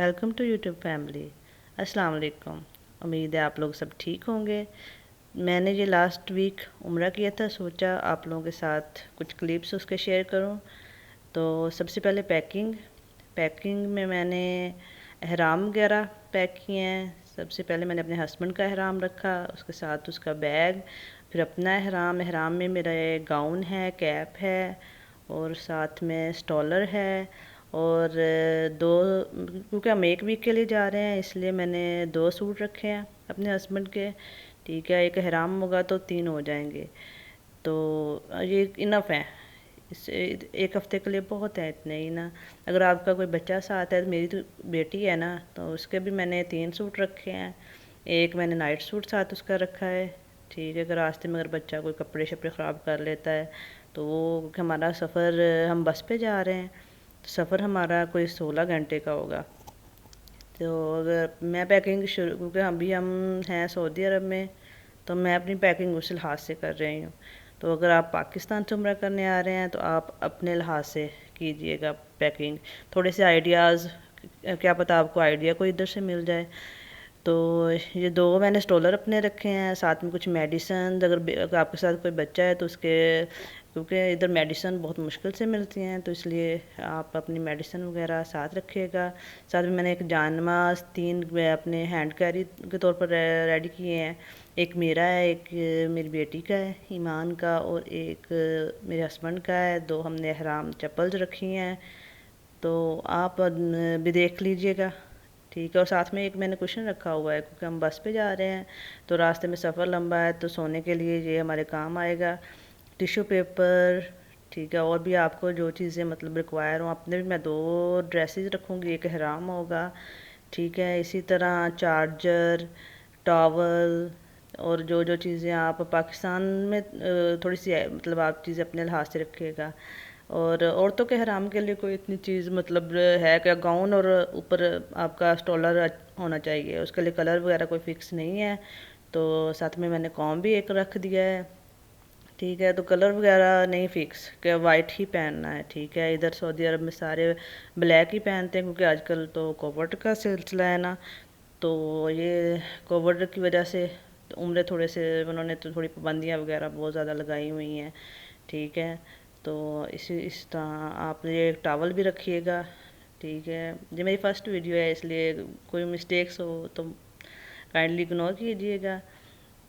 Welcome to YouTube family. अस्सलाम वालेकुम। उम्मीद है आप लोग सब ठीक होंगे। मैंने ये लास्ट वीक उम्रा किया था, सोचा आप लोगों के साथ कुछ क्लिप्स उसके शेयर करूं। तो सबसे पहले पैकिंग में मैंने अहराम वगैरह पैक किए हैं। सबसे पहले मैंने अपने हस्बैंड का अहराम रखा, उसके साथ उसका बैग, फिर अपना अहराम में मेरा गाउन है, कैप है और साथ में स्टॉलर है। और दो, क्योंकि हम एक वीक के लिए जा रहे हैं इसलिए मैंने 2 सूट रखे हैं अपने हस्बैंड के। ठीक है, एक अहराम होगा तो 3 हो जाएंगे, तो ये इनफ है। इससे एक हफ्ते के लिए बहुत है, इतने ही ना। अगर आपका कोई बच्चा साथ है, तो मेरी तो बेटी है ना, तो उसके भी मैंने 3 सूट रखे हैं। एक मैंने नाइट सूट साथ उसका रखा है। ठीक है, अगर रास्ते में अगर बच्चा कोई कपड़े शपड़े ख़राब कर लेता है तो वो, क्योंकि हमारा सफ़र, हम बस पे जा रहे हैं, तो सफ़र हमारा कोई 16 घंटे का होगा। तो अगर मैं पैकिंग शुरू, क्योंकि हम हैं सऊदी अरब में, तो मैं अपनी पैकिंग उस लिहाज से कर रही हूँ। तो अगर आप पाकिस्तान से उम्रा करने आ रहे हैं तो आप अपने लिहाज से कीजिएगा पैकिंग। थोड़े से आइडियाज़, क्या पता आपको आइडिया कोई इधर से मिल जाए। तो ये 2 मैंने स्टॉलर अपने रखे हैं, साथ में कुछ मेडिसन। अगर आपके साथ कोई बच्चा है तो उसके, क्योंकि इधर मेडिसन बहुत मुश्किल से मिलती हैं, तो इसलिए आप अपनी मेडिसन वगैरह साथ रखिएगा। साथ में मैंने एक जानमाज़ 3 अपने हैंड कैरी के तौर पर रेडी किए हैं। एक मेरा है, एक मेरी बेटी का है ईमान का, और एक मेरे हस्बैंड का है। 2 हमने अहराम चप्पल्स रखी हैं, तो आप भी देख लीजिएगा। ठीक है, और साथ में एक मैंने कुशन रखा हुआ है, क्योंकि हम बस पे जा रहे हैं तो रास्ते में सफ़र लंबा है, तो सोने के लिए ये हमारे काम आएगा। टिश्यू पेपर, ठीक है, और भी आपको जो चीज़ें मतलब रिक्वायर हो। अपने भी मैं 2 ड्रेसेस रखूँगी, एक अहराम होगा। ठीक है, इसी तरह चार्जर, टॉवल, और जो जो चीज़ें आप पाकिस्तान में थोड़ी सी मतलब आप चीज़ें अपने लिहाज से रखिएगा। और औरतों के हराम के लिए कोई इतनी चीज़ मतलब है क्या, गाउन और ऊपर आपका स्टॉलर होना चाहिए, उसके लिए कलर वगैरह कोई फिक्स नहीं है। तो साथ में मैंने कॉम भी एक रख दिया है। ठीक है, तो कलर वगैरह नहीं फिक्स कि वाइट ही पहनना है। ठीक है, इधर सऊदी अरब में सारे ब्लैक ही पहनते हैं, क्योंकि आजकल तो कोविड का सिलसिला है ना। तो ये कोविड की वजह से तो उम्र थोड़े से उन्होंने तो थोड़ी पाबंदियाँ वगैरह बहुत ज़्यादा लगाई हुई हैं। ठीक है, तो इस तरह आप ये टावल भी रखिएगा। ठीक है, ये मेरी फर्स्ट वीडियो है, इसलिए कोई मिस्टेक्स हो तो काइंडली इग्नोर कीजिएगा।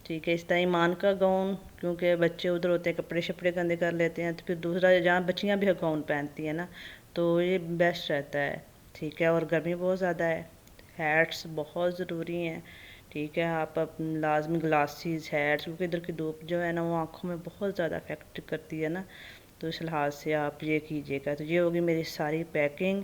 ठीक है, इस तरह ईमान का गाउन, क्योंकि बच्चे उधर होते हैं कपड़े शपड़े गंदे कर लेते हैं, तो फिर दूसरा जहाँ बच्चियाँ भी गाउन पहनती हैं ना, तो ये बेस्ट रहता है। ठीक है, और गर्मी बहुत ज़्यादा है, हैट्स बहुत ज़रूरी हैं। ठीक है, आप लाजमी ग्लासेस, हैट्स, क्योंकि इधर की धूप जो है ना वो आँखों में बहुत ज़्यादा अफेक्ट करती है ना, तो इस लिहाज से आप ये कीजिएगा। तो ये होगी मेरी सारी पैकिंग।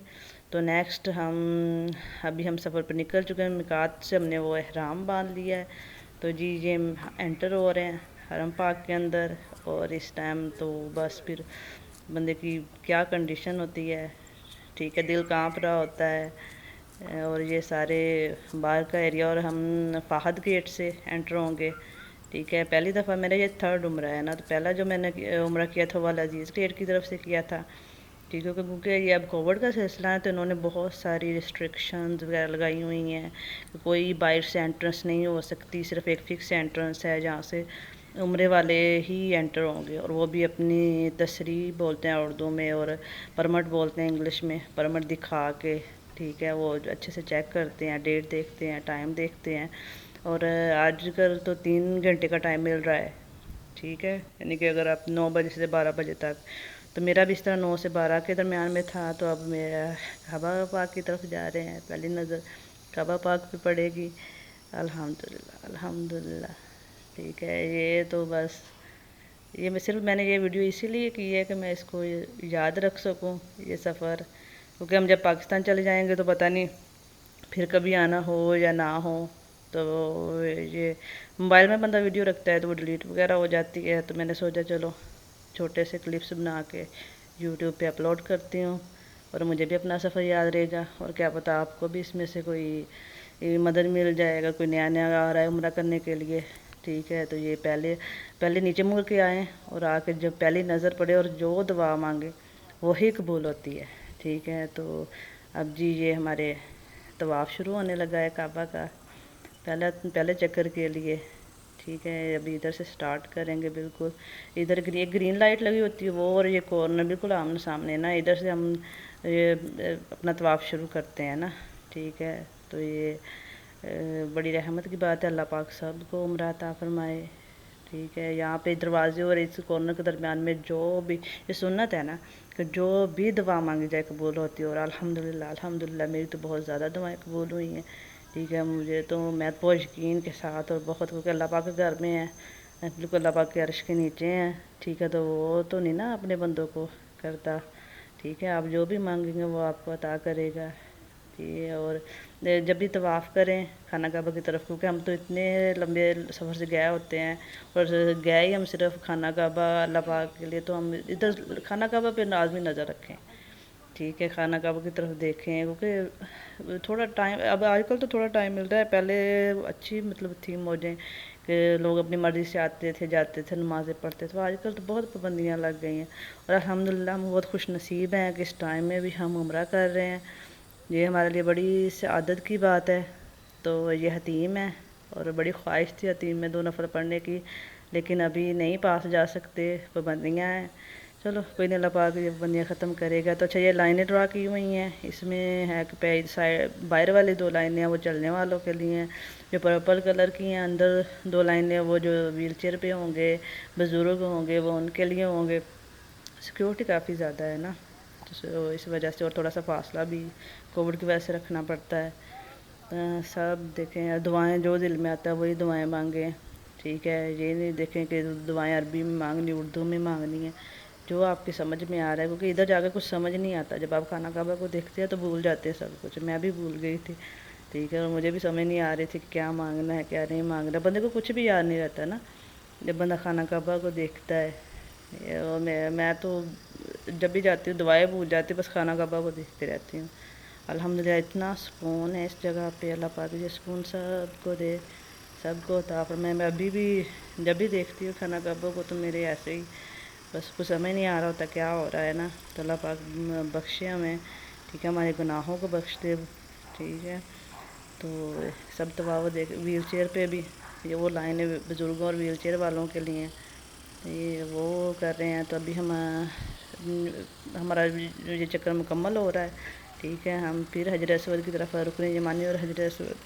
तो नेक्स्ट हम सफ़र पर निकल चुके हैं, मिकात से हमने वो एहराम बांध लिया है। तो जी ये एंटर हो रहे हैं हरम पाक के अंदर, और इस टाइम तो बस फिर बंदे की क्या कंडीशन होती है। ठीक है, दिल कांप रहा होता है। और ये सारे बाहर का एरिया, और हम फाहद गेट से एंटर होंगे। ठीक है, पहली दफ़ा मेरा ये थर्ड उम्रा है ना, तो पहला जो मैंने उम्रा किया था वो अजीज़ गेट की तरफ से किया था। ठीक है, क्योंकि ये अब कोविड का सिलसिला है, तो इन्होंने बहुत सारी रिस्ट्रिक्शंस वगैरह लगाई हुई हैं कि कोई बाहर से एंट्रेंस नहीं हो सकती, सिर्फ एक फ़िक्स एंट्रेंस है जहाँ से उम्रे वाले ही एंटर होंगे, और वो भी अपनी तसरी बोलते हैं उर्दू में, और परमिट बोलते हैं इंग्लिश में, परमिट दिखा के। ठीक है, वो अच्छे से चेक करते हैं, डेट देखते हैं, टाइम देखते हैं। और आजकल तो 3 घंटे का टाइम मिल रहा है। ठीक है, यानी कि अगर आप 9 बजे से 12 बजे तक, तो मेरा भी इस तरह 9 से 12 के दरमियान में था। तो अब मेरा काबा पाक की तरफ जा रहे हैं, पहली नज़र काबा पाक पे पड़ेगी। अल्हम्दुलिल्लाह अल्हम्दुलिल्लाह। ठीक है, ये तो बस मैंने ये वीडियो इसीलिए की है कि मैं इसको याद रख सकूं, ये सफ़र, क्योंकि हम जब पाकिस्तान चले जाएंगे तो पता नहीं फिर कभी आना हो या ना हो। तो ये मोबाइल में बंदा वीडियो रखता है तो वो डिलीट वगैरह हो जाती है, तो मैंने सोचा चलो छोटे से क्लिप्स बना के यूट्यूब पे अपलोड करती हूँ, और मुझे भी अपना सफ़र याद रहेगा, और क्या पता आपको भी इसमें से कोई मदद मिल जाएगा, कोई नया नया आ रहा है उम्रा करने के लिए। ठीक है, तो ये पहले पहले नीचे मुड़ के आएँ, और आके जब पहली नज़र पड़े और जो दुआ मांगे वही कबूल होती है। ठीक है, तो अब जी ये हमारे طواف شروع ہونے لگا ہے کعبہ کا، پہلے چکر کے لیے، ٹھیک ہے۔ ابھی ادھر سے سٹارٹ کریں گے، بالکل ادھر ایک گرین لائٹ لگی ہوتی ہے وہ، اور یہ کارنر بالکل آمنے سامنے نا، ادھر سے ہم یہ اپنا طواف شروع کرتے ہیں نا، ٹھیک ہے۔ تو یہ بڑی رحمت کی بات ہے، اللہ پاک سب کو عمرہ عطا فرمائے، ٹھیک ہے۔ یہاں پہ دروازے اور اس کارنر کے درمیان میں جو بھی یہ سنت ہے نا کہ جو بھی دعا مانگی جائے قبول ہوتی ہے، اور الحمدللہ میری تو بہت زیادہ دعائیں قبول ہوئی ہیں، ٹھیک ہے۔ میں تو یقین کے ساتھ اور بہت کیونکہ اللہ پاک کے گھر میں ہے، بالکل اللہ پاک کے عرش کے نیچے ہیں، ٹھیک ہے۔ تو وہ تو نہیں نا اپنے بندوں کو کرتا، ٹھیک ہے۔ آپ جو بھی مانگیں گے وہ آپ کو عطا کرے گا، ٹھیک ہے۔ اور جب بھی طواف کریں خانہ کعبہ کی طرف، کیونکہ ہم تو اتنے لمبے سفر سے گئے ہوتے ہیں، اور گئے ہی ہم صرف خانہ کعبہ اللہ پاک کے لیے، تو ہم ادھر خانہ کعبہ پہ لازمی نظر رکھیں، ٹھیک ہے۔ خانہ کعبہ کی طرف دیکھیں، کیونکہ تھوڑا ٹائم اب آج کل تو تھوڑا ٹائم ملتا ہے، پہلے اچھی مطلب تھی موجیں کہ لوگ اپنی مرضی سے آتے تھے جاتے تھے نمازیں پڑھتے تھے، آج کل تو بہت پابندیاں لگ گئی ہیں، اور الحمدللہ ہم بہت خوش نصیب ہیں کہ اس ٹائم میں بھی ہم عمرہ کر رہے ہیں، یہ ہمارے لیے بڑی سعادت کی بات ہے۔ تو یہ حتیم ہے، اور بڑی خواہش تھی حتیم میں 2 نفل پڑھنے کی، لیکن ابھی نہیں پاس جا سکتے، پابندیاں ہیں۔ چلو کوئی نہیں، اللہ پاک یہ پابندیاں ختم کرے گا۔ تو اچھا یہ لائنیں ڈرا کی ہوئی ہیں، اس میں ہے کہ باہر والی 2 لائنیں ہیں وہ چلنے والوں کے لیے ہیں، جو پرپل کلر کی ہیں اندر 2 لائنیں وہ جو ویل چیئر پہ ہوں گے، بزرگ ہوں گے، وہ ان کے لیے ہوں گے۔ سیکیورٹی کافی زیادہ ہے نا، تو اس وجہ سے، اور تھوڑا سا فاصلہ بھی کووڈ کی وجہ سے رکھنا پڑتا ہے۔ سب دیکھیں، دعائیں جو دل میں آتا ہے وہی دعائیں مانگیں، ٹھیک ہے۔ یہ نہیں دیکھیں کہ دعائیں عربی میں مانگنی، اردو میں مانگنی ہیں، جو آپ کی سمجھ میں آ رہا ہے، کیونکہ ادھر جا کے کچھ سمجھ نہیں آتا، جب آپ خانہ کعبہ کو دیکھتے ہیں تو بھول جاتے ہیں سب کچھ، میں بھی بھول گئی تھی، ٹھیک ہے۔ اور مجھے بھی سمجھ نہیں آ رہی تھی کہ کیا مانگنا ہے کیا نہیں مانگنا، بندے کو کچھ بھی یاد نہیں رہتا نا جب بندہ خانہ کعبہ کو دیکھتا ہے، اور میں تو جب بھی جاتی ہوں دعائیں بھول جاتی ہوں، بس خانہ کعبہ کو دیکھتے رہتی ہوں۔ الحمدللہ اتنا سکون ہے اس جگہ پہ، اللہ پاک یہ سکون سب کو دے، سب کو عطا فرمائے۔ میں ابھی بھی جب بھی دیکھتی ہوں خانہ کعبہ کو تو میرے ایسے ہی بس کچھ سمجھ نہیں آ رہا ہوتا کیا ہو رہا ہے نا، تو اللہ پاک بخشے ہمیں، ٹھیک ہے، ہمارے گناہوں کو بخش دے، ٹھیک ہے۔ تو سب طواف دیکھ ویل چیئر پہ بھی یہ وہ لائنیں بزرگوں اور ویل چیئر والوں کے لیے ہیں، یہ وہ کر رہے ہیں۔ تو ابھی ہمارا یہ چکر مکمل ہو رہا ہے، ٹھیک ہے۔ ہم پھر حجر اسود کی طرف رکن یمانی اور حجر اسود،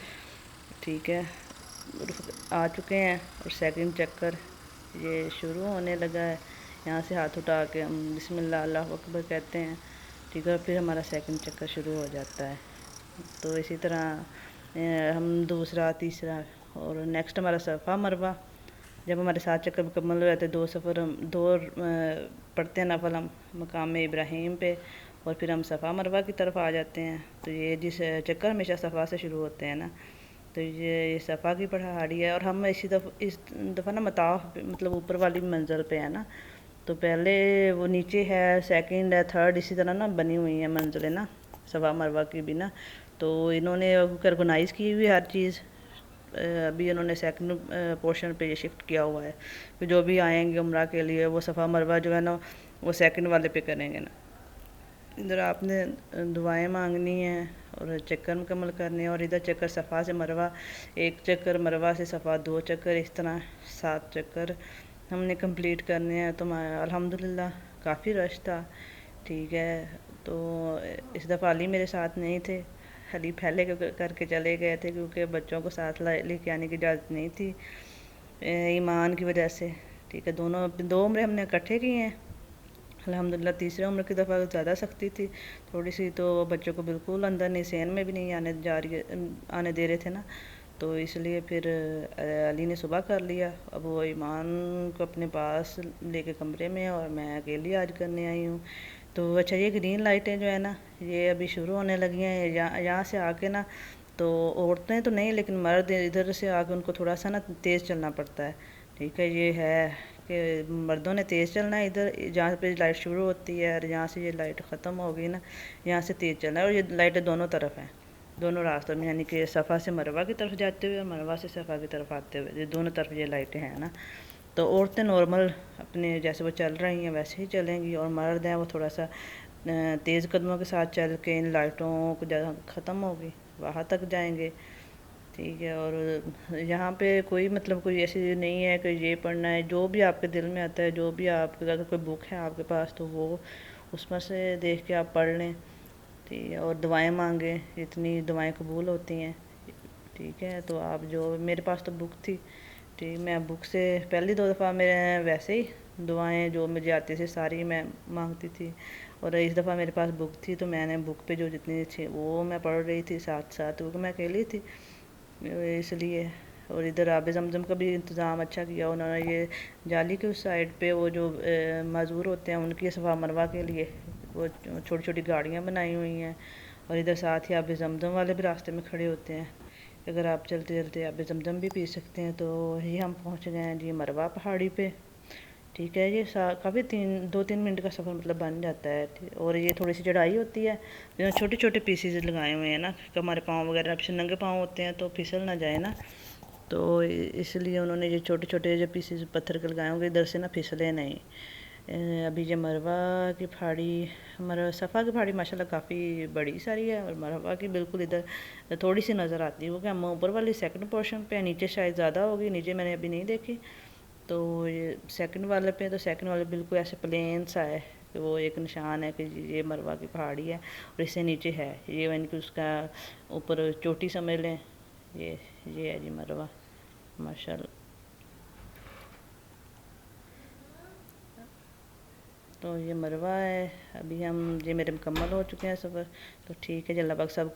ٹھیک ہے، آ چکے ہیں، اور سیکنڈ چکر یہ شروع ہونے لگا ہے، یہاں سے ہاتھ اٹھا کے ہم بسم اللہ اللہ اکبر کہتے ہیں، ٹھیک ہے، پھر ہمارا سیکنڈ چکر شروع ہو جاتا ہے۔ تو اسی طرح ہم دوسرا تیسرا اور نیکسٹ ہمارا صفا مروہ، جب ہمارے 7 چکر مکمل ہو جاتے ہیں، 2 پڑھتے ہیں نفل ہم مقام ابراہیم پہ، اور پھر ہم صفا مروہ کی طرف آ جاتے ہیں۔ تو یہ جس چکر ہمیشہ صفا سے شروع ہوتے ہیں نا، تو یہ صفا کی پہاڑی ہے، اور ہم اس دفعہ نا مطاف مطلب اوپر والی منزل پہ ہے نا، تو پہلے وہ نیچے ہے، سیکنڈ ہے، تھرڈ اسی طرح نا بنی ہوئی ہیں منزلیں نا صفا مروہ کی بھی نا، تو انہوں نے آرگنائز کی ہوئی ہر چیز، ابھی انہوں نے سیکنڈ پورشن پہ یہ شفٹ کیا ہوا ہے کہ جو بھی آئیں گے عمرہ کے لیے وہ صفا مروہ جو ہے نا وہ سیکنڈ والے پہ کریں گے نا۔ ادھر آپ نے دعائیں مانگنی ہیں اور چکر مکمل کرنے ہیں، اور ادھر چکر صفا سے مروہ، 1 چکر مروہ سے صفا، 2 چکر، اس طرح 7 چکر ہم نے کمپلیٹ کرنے ہیں۔ تو الحمدللہ کافی رش تھا، ٹھیک ہے۔ تو اس دفعہ علی میرے ساتھ نہیں تھے، علی پہلے کر کے چلے گئے تھے، کیونکہ بچوں کو ساتھ لے کے آنے کی اجازت نہیں تھی ایمان کی وجہ سے، ٹھیک ہے۔ 2 عمرے ہم نے اکٹھے کیے ہیں الحمدللہ، تیسرے عمرے کی دفعہ زیادہ سختی تھی تھوڑی سی، تو بچوں کو بالکل اندر نہیں، سین میں بھی نہیں آنے دے رہے تھے نا، تو اس لیے پھر علی نے صبح کر لیا، اب وہ ایمان کو اپنے پاس لے کے کمرے میں، اور میں اکیلی آج کرنے آئی ہوں۔ تو اچھا یہ گرین لائٹیں جو ہے نا یہ ابھی شروع ہونے لگی ہیں، یہاں سے آ کے نا، تو عورتیں تو نہیں لیکن مرد ادھر سے آ کے ان کو تھوڑا سا نا تیز چلنا پڑتا ہے، ٹھیک ہے۔ یہ ہے کہ مردوں نے تیز چلنا ہے ادھر جہاں پہ لائٹ شروع ہوتی ہے، اور جہاں سے یہ لائٹ ختم ہوگی نا یہاں سے تیز چلنا ہے، اور یہ لائٹیں دونوں طرف ہیں، دونوں راستوں میں، یعنی کہ صفا سے مروہ کی طرف جاتے ہوئے اور مروہ سے صفا کی طرف آتے ہوئے، یہ دونوں طرف یہ لائٹیں ہیں نا۔ تو عورتیں نارمل اپنے جیسے وہ چل رہی ہیں ویسے ہی چلیں گی، اور مرد ہیں وہ تھوڑا سا तेज़ कदमों के साथ चल के इन लाइटों को जहाँ ख़त्म होगी वहाँ तक जाएंगे। ठीक है। और यहाँ पे कोई मतलब कोई ऐसी नहीं है कि ये पढ़ना है, जो भी आपके दिल में आता है, जो भी आपके अगर कोई बुक है आपके पास तो वो उसमें से देख के आप पढ़ लें। ठीक है। और दुआएं मांगे, इतनी दुआएं कबूल होती हैं। ठीक है। तो आप जो मेरे पास तो बुक थी, ठीक, मैं बुक से पहली 2 दफ़ा मैं वैसे ही दुआएं जो मुझे आती थी सारी मैं मांगती थी, और इस दफ़ा मेरे पास बुक थी तो मैंने बुक पे जो जितनी थी वो मैं पढ़ रही थी साथ साथ, क्योंकि मैं अकेली थी इसलिए। और इधर आब ज़मज़म का भी इंतज़ाम अच्छा किया उन्होंने, ये जाली के उस साइड पे वो जो मज़दूर होते हैं उनकी सफ़ा मरवा के लिए वो छोटी छोटी गाड़ियाँ बनाई हुई हैं। और इधर साथ ही आब ज़मज़म वाले भी रास्ते में खड़े होते हैं, अगर आप चलते चलते आब ज़मज़म भी पी सकते हैं। तो यही हम पहुंच गए हैं जी मरवा पहाड़ी पे। ठीक है। ये काफ़ी 2-3 मिनट का सफ़र मतलब बन जाता है। और ये थोड़ी सी चढ़ाई होती है, छोटे छोटे पीसीज लगाए हुए हैं ना कि हमारे पाँव वगैरह पीछे नंगे पाँव होते हैं तो फिसल ना जाए ना, तो इसलिए उन्होंने ये छोटे छोटे जो पीसीज पत्थर के लगाए होंगे इधर से ना फिसले नहीं। अभी ये मरवा की पहाड़ी, सफ़ा की पहाड़ी माशाल्लाह काफ़ी बड़ी सारी है, और मरवा की बिल्कुल इधर थोड़ी सी नज़र आती है, क्योंकि हम ऊपर वाली सेकंड पोर्शन पे, नीचे शायद ज़्यादा होगी, नीचे मैंने अभी नहीं देखी। तो ये सेकंड वाले पे, तो सेकंड वाले बिल्कुल ऐसे प्लेन सा है कि वो एक निशान है कि ये मरवा की पहाड़ी है, और इससे नीचे है ये यानी कि उसका ऊपर चोटी समझ लें। ये है जी मरवा माशाल्लाह। तो ये मरवा है। अभी हम ये मेरे मुकम्मल हो चुके हैं सफ़र। तो ठीक है जी, अल्लाह पाक सब